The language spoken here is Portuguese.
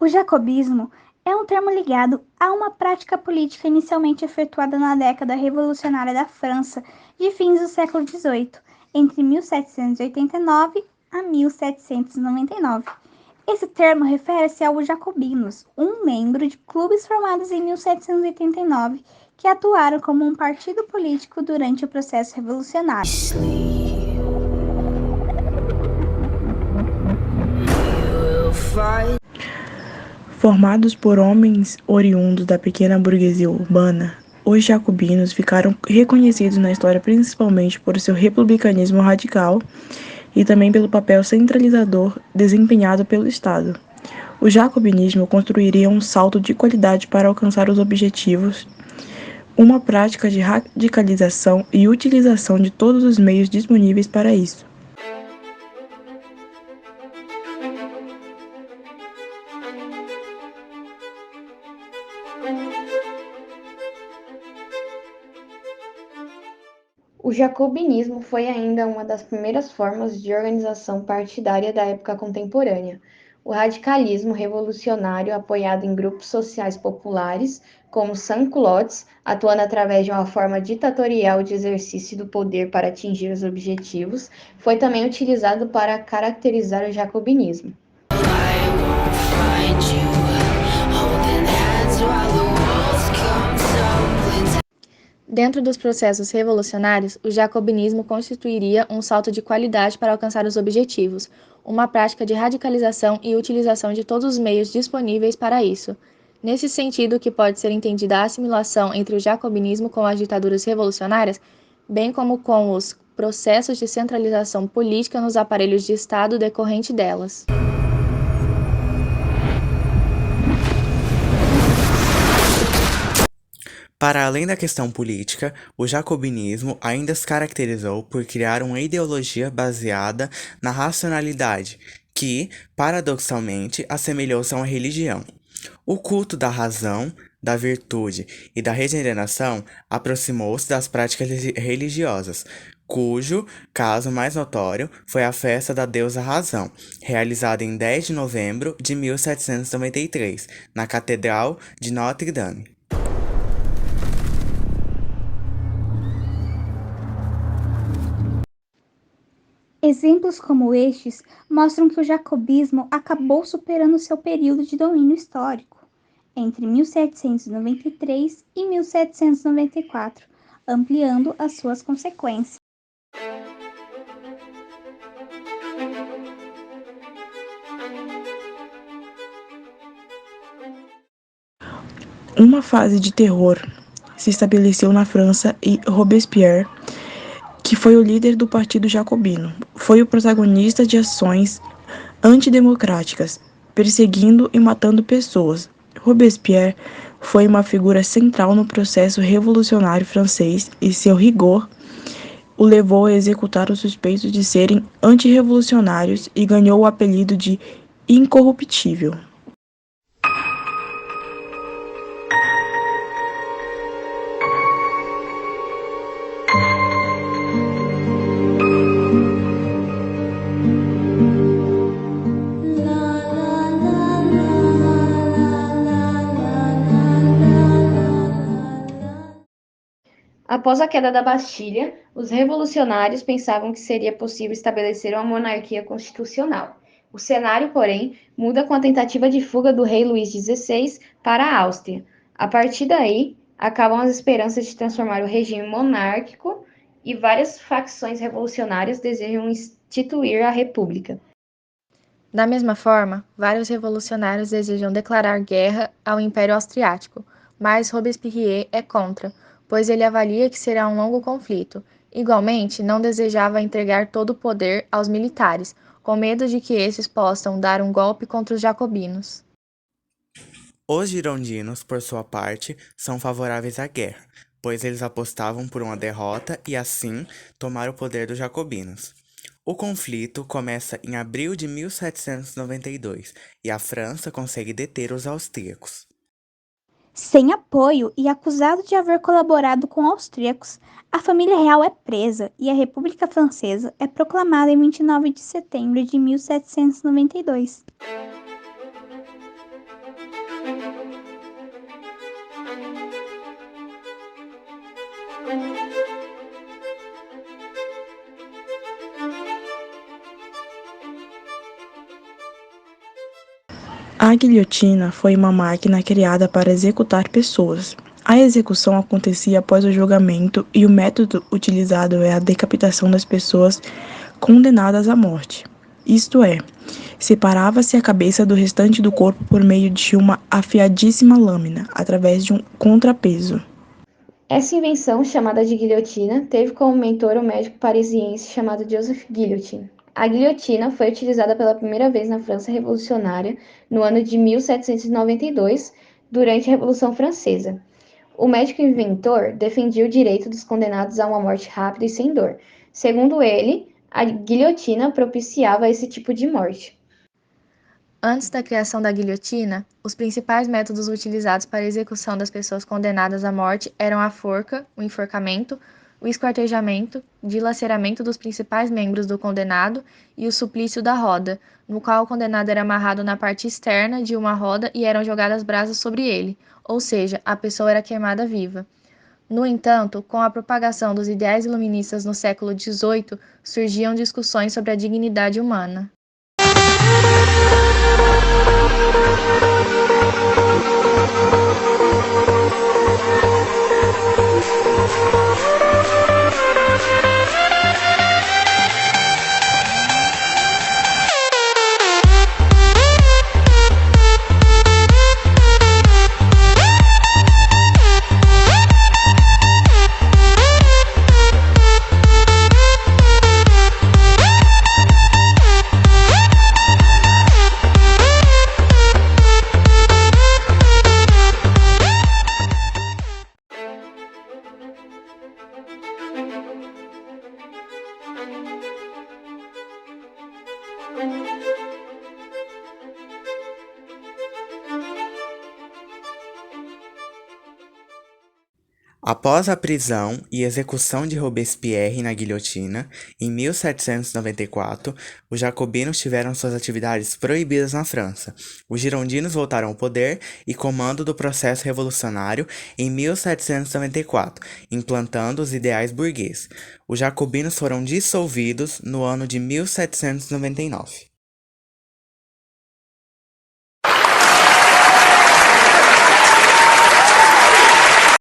O jacobismo é um termo ligado a uma prática política inicialmente efetuada na década revolucionária da França de fins do século XVIII, entre 1789 a 1799. Esse termo refere-se aos jacobinos, um membro de clubes formados em 1789, que atuaram como um partido político durante o processo revolucionário. Formados por homens oriundos da pequena burguesia urbana, os jacobinos ficaram reconhecidos na história principalmente por seu republicanismo radical e também pelo papel centralizador desempenhado pelo Estado. O jacobinismo construiria um salto de qualidade para alcançar os objetivos, uma prática de radicalização e utilização de todos os meios disponíveis para isso. O jacobinismo foi ainda uma das primeiras formas de organização partidária da época contemporânea. O radicalismo revolucionário, apoiado em grupos sociais populares, como sans-culottes, atuando através de uma forma ditatorial de exercício do poder para atingir os objetivos, foi também utilizado para caracterizar o jacobinismo. Dentro dos processos revolucionários, o jacobinismo constituiria um salto de qualidade para alcançar os objetivos, uma prática de radicalização e utilização de todos os meios disponíveis para isso. Nesse sentido, que pode ser entendida a assimilação entre o jacobinismo com as ditaduras revolucionárias, bem como com os processos de centralização política nos aparelhos de Estado decorrente delas. Para além da questão política, o jacobinismo ainda se caracterizou por criar uma ideologia baseada na racionalidade, que, paradoxalmente, assemelhou-se a uma religião. O culto da razão, da virtude e da regeneração aproximou-se das práticas religiosas, cujo caso mais notório foi a festa da deusa Razão, realizada em 10 de novembro de 1793, na Catedral de Notre-Dame. Exemplos como estes mostram que o jacobismo acabou superando seu período de domínio histórico, entre 1793 e 1794, ampliando as suas consequências. Uma fase de terror se estabeleceu na França e Robespierre, que foi o líder do Partido Jacobino, foi o protagonista de ações antidemocráticas, perseguindo e matando pessoas. Robespierre foi uma figura central no processo revolucionário francês e seu rigor o levou a executar os suspeitos de serem antirrevolucionários e ganhou o apelido de incorruptível. Após a queda da Bastilha, os revolucionários pensavam que seria possível estabelecer uma monarquia constitucional. O cenário, porém, muda com a tentativa de fuga do rei Luís XVI para a Áustria. A partir daí, acabam as esperanças de transformar o regime monárquico e várias facções revolucionárias desejam instituir a República. Da mesma forma, vários revolucionários desejam declarar guerra ao Império Austriático, mas Robespierre é contra, pois ele avalia que será um longo conflito. Igualmente, não desejava entregar todo o poder aos militares, com medo de que esses possam dar um golpe contra os jacobinos. Os girondinos, por sua parte, são favoráveis à guerra, pois eles apostavam por uma derrota e, assim, tomar o poder dos jacobinos. O conflito começa em abril de 1792 e a França consegue deter os austríacos. Sem apoio e acusado de haver colaborado com austríacos, a família real é presa e a República Francesa é proclamada em 29 de setembro de 1792. A guilhotina foi uma máquina criada para executar pessoas. A execução acontecia após o julgamento e o método utilizado é a decapitação das pessoas condenadas à morte. Isto é, separava-se a cabeça do restante do corpo por meio de uma afiadíssima lâmina, através de um contrapeso. Essa invenção, chamada de guilhotina, teve como mentor o médico parisiense chamado Joseph Guillotin. A guilhotina foi utilizada pela primeira vez na França revolucionária no ano de 1792, durante a Revolução Francesa. O médico inventor defendia o direito dos condenados a uma morte rápida e sem dor. Segundo ele, a guilhotina propiciava esse tipo de morte. Antes da criação da guilhotina, os principais métodos utilizados para a execução das pessoas condenadas à morte eram a forca, o enforcamento, o esquartejamento, dilaceramento dos principais membros do condenado e o suplício da roda, no qual o condenado era amarrado na parte externa de uma roda e eram jogadas brasas sobre ele, ou seja, a pessoa era queimada viva. No entanto, com a propagação dos ideais iluministas no século XVIII, surgiam discussões sobre a dignidade humana. Após a prisão e execução de Robespierre na guilhotina, em 1794, os jacobinos tiveram suas atividades proibidas na França. Os girondinos voltaram ao poder e comando do processo revolucionário em 1794, implantando os ideais burgueses. Os jacobinos foram dissolvidos no ano de 1799.